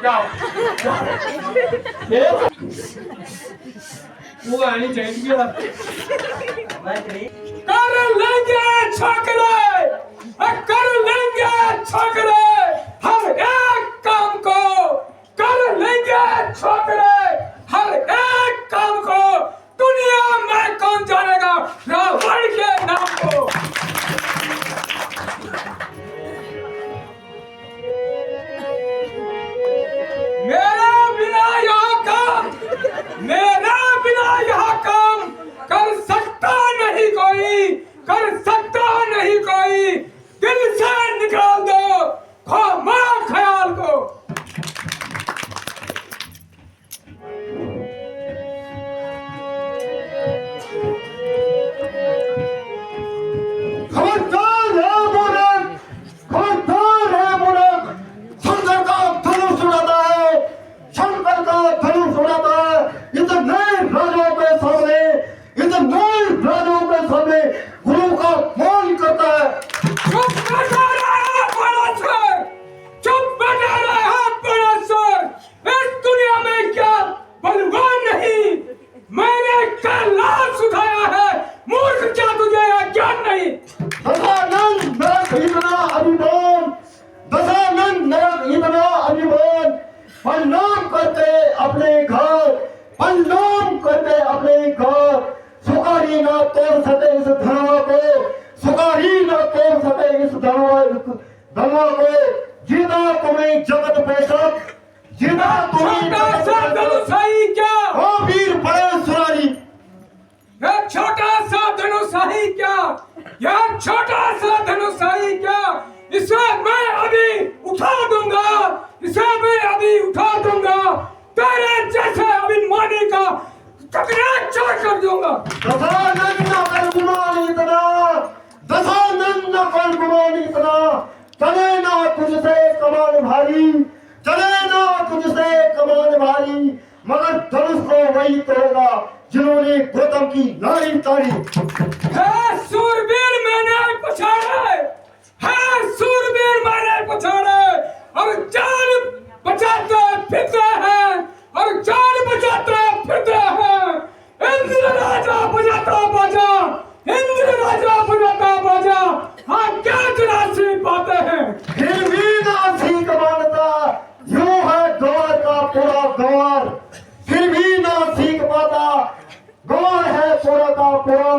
जाओ वो गानी चाहिए कर लेंगे छकरे कर लेंगे छकरे हर एक काम को कर लेंगे छकरे हर एक काम को दुनिया में कौन जानेगा रावण के नाम को मेरा बिना यहाँ काम कर सकता नहीं कोई कर सकता नहीं कोई दिल से निकाल दो खामा ख्याल को मगर धनुष को वही तोड़ेगा जिन्होंने गौतम की नारी तारी है। सूरवीर मैंने पछाड़े है सूरवीर मैंने पछाड़े और जान बचाते फिरते हैं और जान बचाते फिरते हैं। इंद्र राजा बजाता बाजा इंद्र राजा बजाता बाजा हाँ क्या जनासी पाते हैं फिर भी नासी कमानता यूं है गौर का पूरा गौर फिर भी ना सीख पाता गौर है पूरा का पूरा।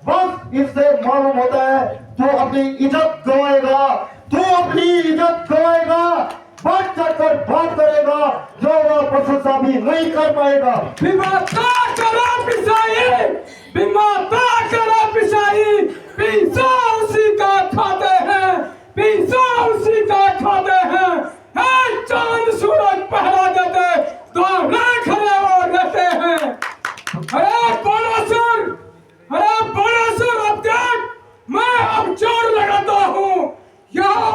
बस इससे मालूम होता है तू अपनी इज्जत गवाएगा तू अपनी इज्जत गवाएगा बात कर बात करेगा जो वो प्रशंसा भी नहीं कर पाएगा। विमाता करो पिसाई विमाता करो पिसाई पिसा उसी का खाते हैं पिसा उसी का खाते हैं। है चांद सूरज पहरा देते तो खड़े हो रहते हैं। अरे बालासुर अब देख मैं अब जोर लगाता हूँ यहाँ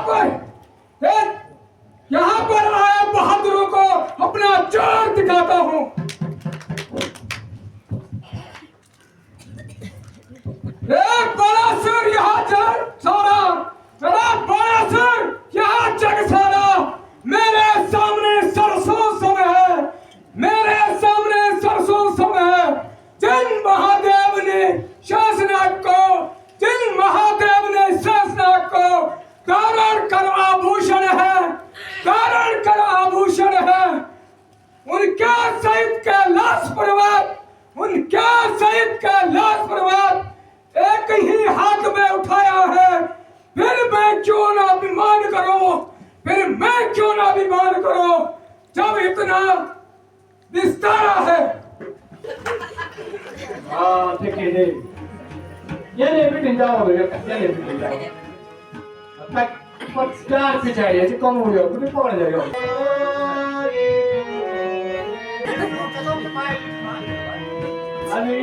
पर आए बहादुरों को अपना जोर दिखाता हूँ। बालासुर यहाँ जग सारा अरे बालासुर यहाँ जग सारा मेरे सामने सरसों सब है मेरे सामने सरसों सब है। जिन महादेव ने शासनाग को कारण कर आभूषण है कारण कर आभूषण है। उनके सहित कैलाश पर्वत एक ही हाथ में उठाया है। फिर मैं क्यों ना अभिमान करो जब इतना विस्तारा है। हाँ ठीक है ये नहीं भी जाओ ये नहीं भी जाओ तक पचास पे चाहिए जी कम हो गया कुछ पकड़ जाएगा। अभी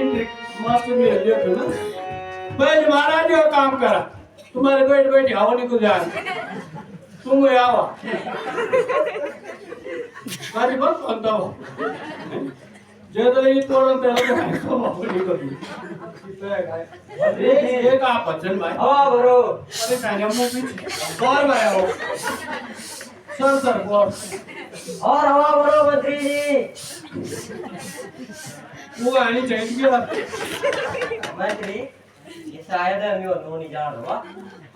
मास्टर में लिया था ना पहले महाराज का काम करा तुम्हारे बैठ आओ नहीं कुछ जान तुम आओ गाड़ी बस बनता हो जैसे तोड़न तेरा तो नहीं कभी एक आप बच्चन भाई हाँ बरो अरे पहले हम लोग और भाई आओ सर बोल और हवा भरो मंत्री जी। वो आनी चाहिए मंत्री ये शायद है मैं नहीं जान रहा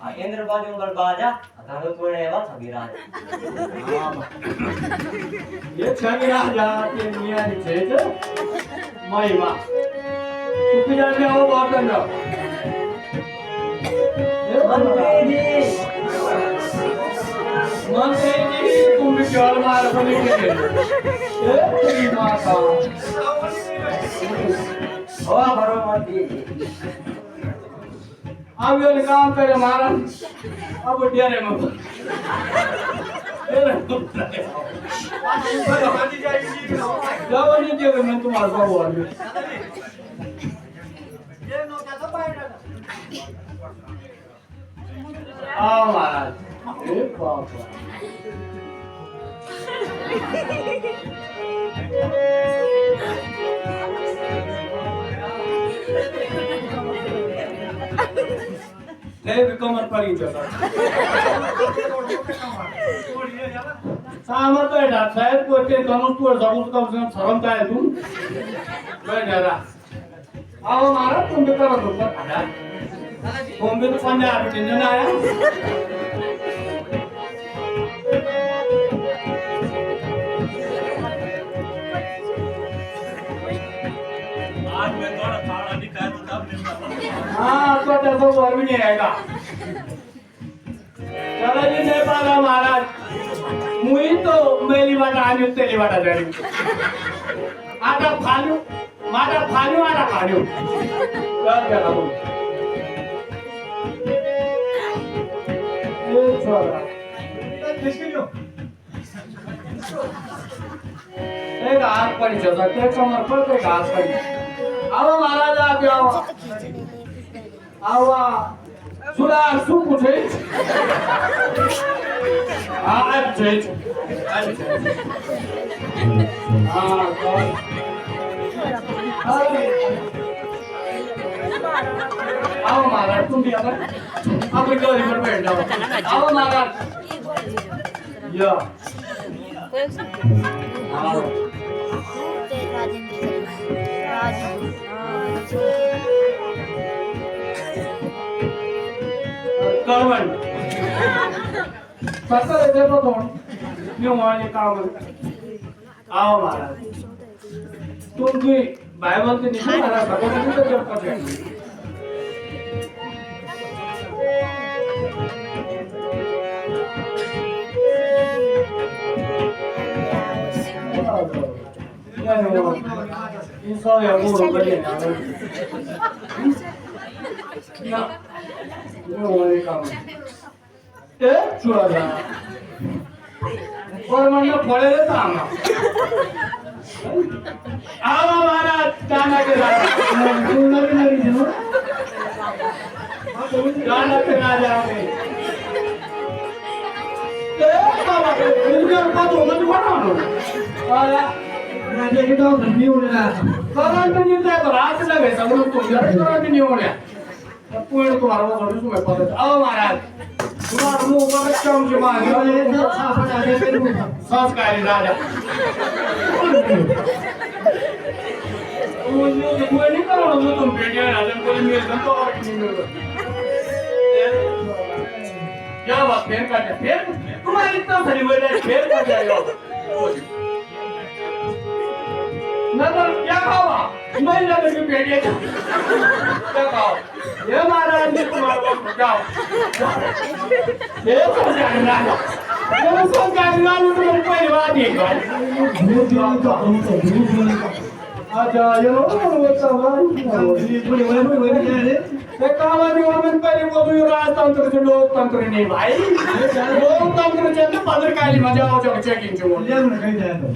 आ इंद्र बाजू पर बाजा धानु तोड़े वा छवि राज ये छवि राज आके दुनिया की चीज महिमा तू जाने हो बात करना मंत्री जी तुम भी चाल मार बने के ये माता हवा भरो मंत्री जी। अब ये काम करे महाराज अब डेरे में जब नहीं दिया मैं तुम्हारे बाबू आ गया आओ महाराज एक बात नहीं कमर पड़ी जगह सामर तो है शायद कोई के धनुष तोड़ सकूं तो कम से कम शर्म का है तुम मैं डरा आओ महाराज तुम भी करो तुम भी तो पंजाब टेंशन आया आज मैं थोड़ा खाना नहीं खाया तो तब नहीं हाँ तो देखो और भी नहीं आएगा चलो जी नहीं पागा महाराज मुझे तो मेरी बात आज तेरी बात जानी आटा फालू माटा फालू आटा फालू कर क्या करूँ ये छोड़ा एक हाथ पड़ी चलता क्या कमर पर एक हाथ पड़ी आओ महाराज आप आओ आवा सुरा सु पूछे आज छे हां आओ महाराज तुम भी आओ आप गली पर बैठ जाओ आओ महाराज या आओ कौन पता है देखो कौन क्यों वाले काम आओ महाराज तुम भी बाइबल से नहीं मारा भगवत गीता जब पढ़े इंसान या वो बड़े ना ये वाले काम ए चुरा जा और मन में पड़े रहता हम आओ महाराज जाना के नहीं जरूर जाना के ना जाओगे ए बाबा इनके ऊपर तो मत बनाओ आया मैं देखता हूं नहीं होने रहा करंट नहीं था तो रात लगे सब लोग तुम जरा करंट नहीं होने पूर्ण तुम्हारा वो थोड़ी तुम्हें पता था आओ महाराज तुम्हारा मुंह पर कम जमा संस्कारी राजा मुझे नहीं करो तुम बेटियां राजा कोई मेरे तो और नहीं मिल क्या बात फिर तुम्हारी इतना सारी वजह फिर कर जाएगा नजर क्या खावा मैं लगे कि बेटियां क्या खाओ ये महाराज ने तुम्हारा जाओ ये तो जानना ये सब जानना तो कोई बात नहीं अच्छा ये वो ये कहानी और पहले वो तो राजतंत्र से लोकतंत्र नहीं भाई लोकतंत्र से पत्रकारी मजा हो जाओ चेकिंग जो ले ना कहीं जाए तो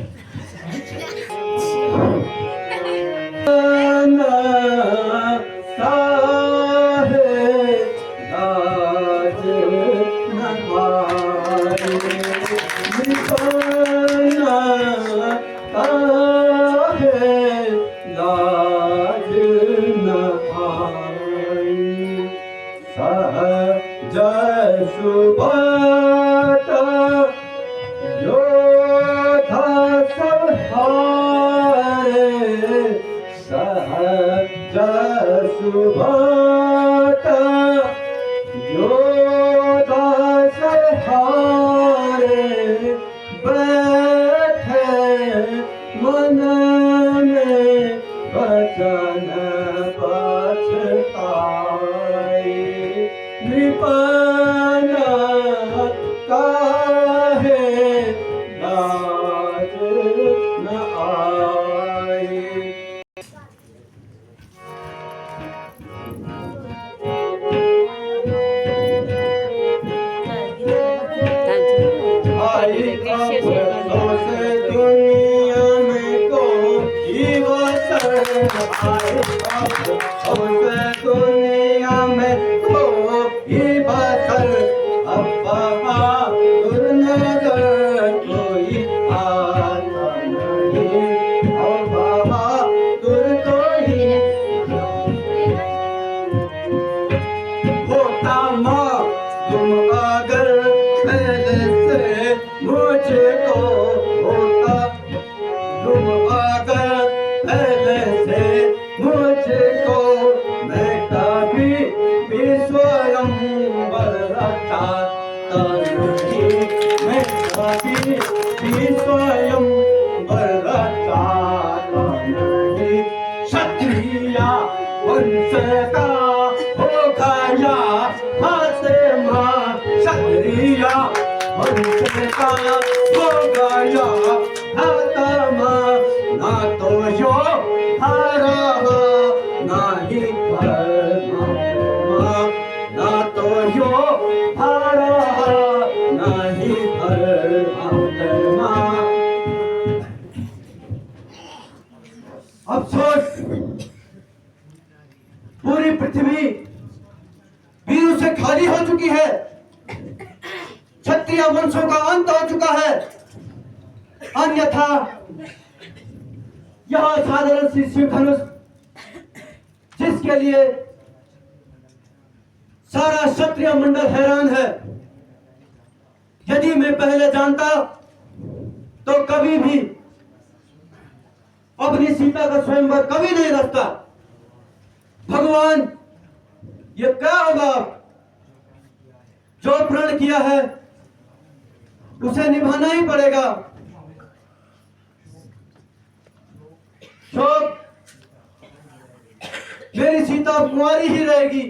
जय सुभाष योद्धा सुभात योदास हारे बैठे मन में वचन पछताए नृपन काहे लाज न आए। आई अफसोस दुनिया में कोई वसन आए अफसोस दुनिया में कोई वसन अब बहादुर नजर कोई आता नहीं अब बहादुर कोई होता माँ तुम अगर पहले से मुझको होता तुम अगर पहले से मुझको मैं कभी भी स्वयं बरसाता नहीं मैं कभी भी स्वयं बरसाता नहीं क्षत्रिय वंश का हो गया फातिमा क्षत्रिय वंश का हो गया फातिमा ना तो यो हरा ना ही फरमा ना तो यो हरा ना ही फरमा। अफसोस पूरी पृथ्वी वीरों से खाली हो चुकी है क्षत्रिय वंशों का अंत हो चुका है अन्यथा यह साधारण सी शिव धनुष जिसके लिए सारा क्षत्रिय मंडल हैरान है यदि मैं पहले जानता तो कभी भी अपनी सीता का स्वयंवर कभी नहीं रखता। भगवान ये क्या होगा जो प्रण किया है उसे निभाना ही पड़ेगा। शोक मेरी सीता कुंवारी ही रहेगी।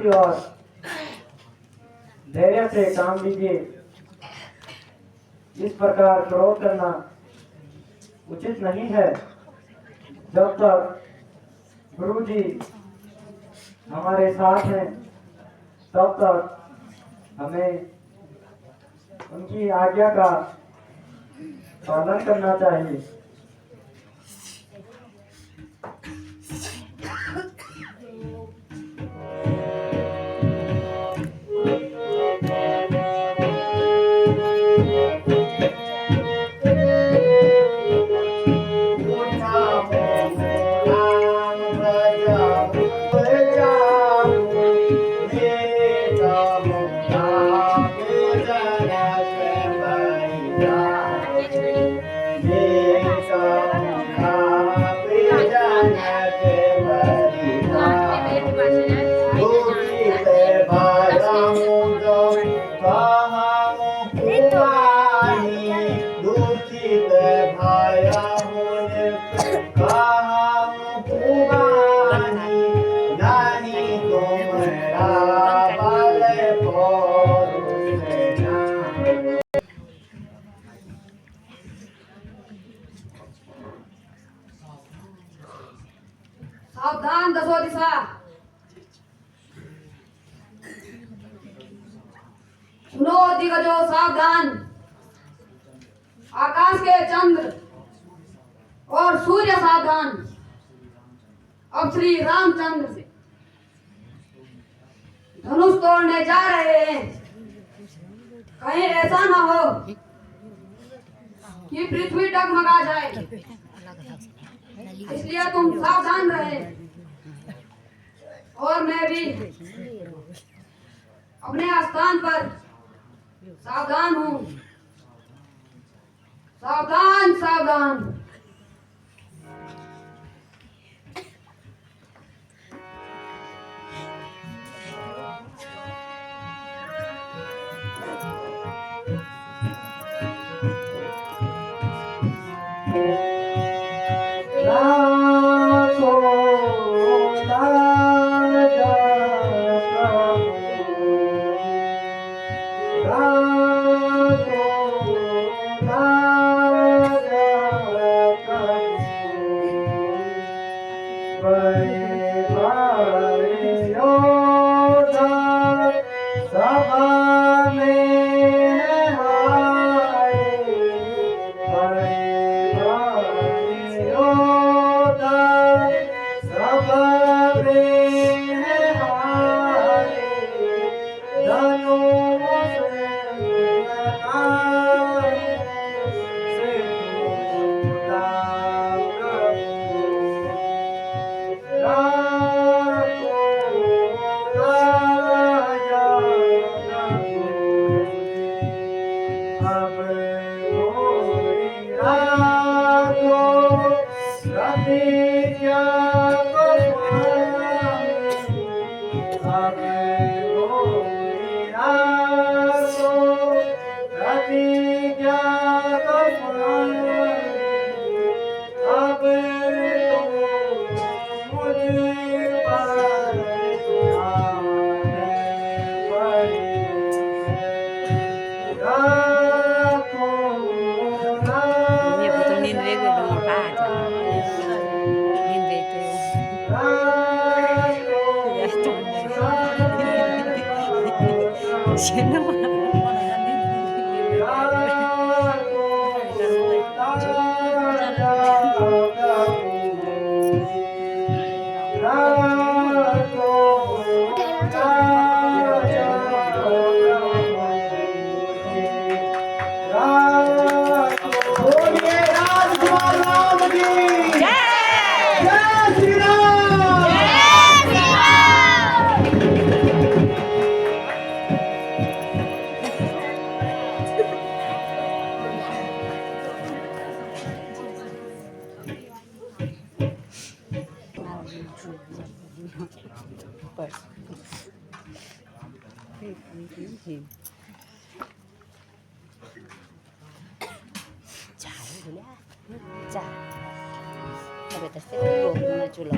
शांति और धैर्य से काम लीजिए। इस प्रकार क्रोध करना उचित नहीं है। जब तक गुरु जी हमारे साथ हैं तब तक हमें उनकी आज्ञा का पालन करना चाहिए। सावधान दसो दिशा। सुनो दिग्गजों, सावधान। आकाश के चंद्र और सूर्य सावधान। अब श्री रामचंद्र धनुष तोड़ने जा रहे हैं। कहीं ऐसा ना हो कि पृथ्वी डगमगा जाए, इसलिए तुम सावधान रहे। और मैं भी अपने स्थान पर सावधान हूँ। सावधान सावधान। 자, 여기다 셀로 넣어줄라.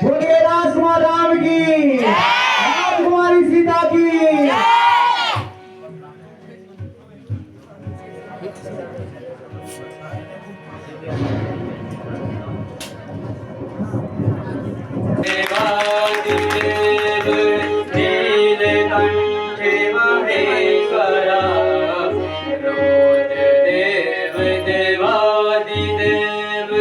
बोलिए राजकुमार राम की, राजकुमारी सीता की। देवादिदेव नीलकंठ महेश्वरा रुद्रदेव देवादिदेव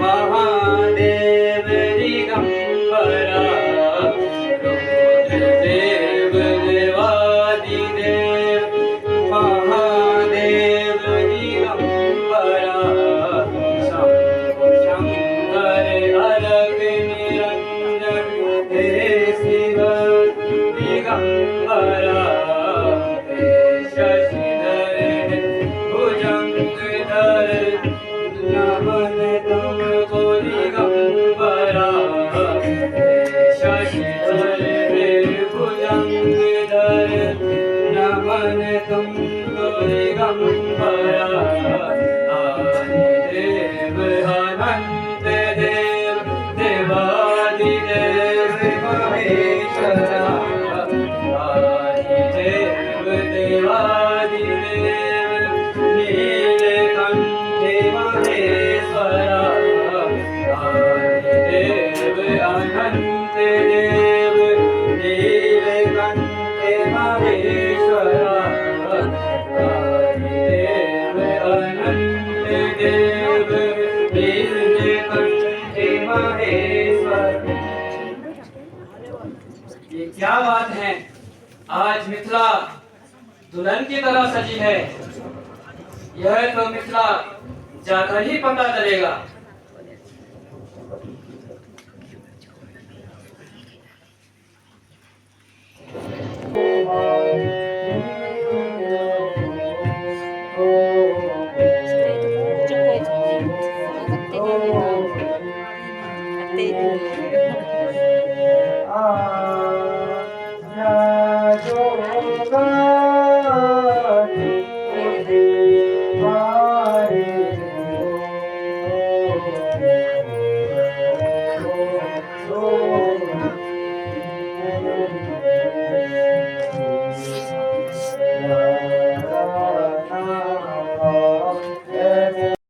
महादेव दिगंबरा रुद्रदेव देवादिदेव महादेव दिगंबरा शंभु शंकर अलग निरंजन हे शिव दिगंबरा हे शशिधर भुजंगधर नमन तुमको दिगंबरा हे शशिधर भुजंगधर नमन तुमको दिगंबरा आदिदेव अनंत देव देवादिदेव महेश्वरा आदिदेव देवादिदेव नीलकंठ महेश्वरा आदिदेव अनंत देव नीलकंठ महेश्वरा आदिदेव अनंत देव नीलकंठ महेश्वर। ये क्या बात है, आज मिथिला दुल्हन की तरह सजी है। यह तो मिथिला जाकर ही पता चलेगा।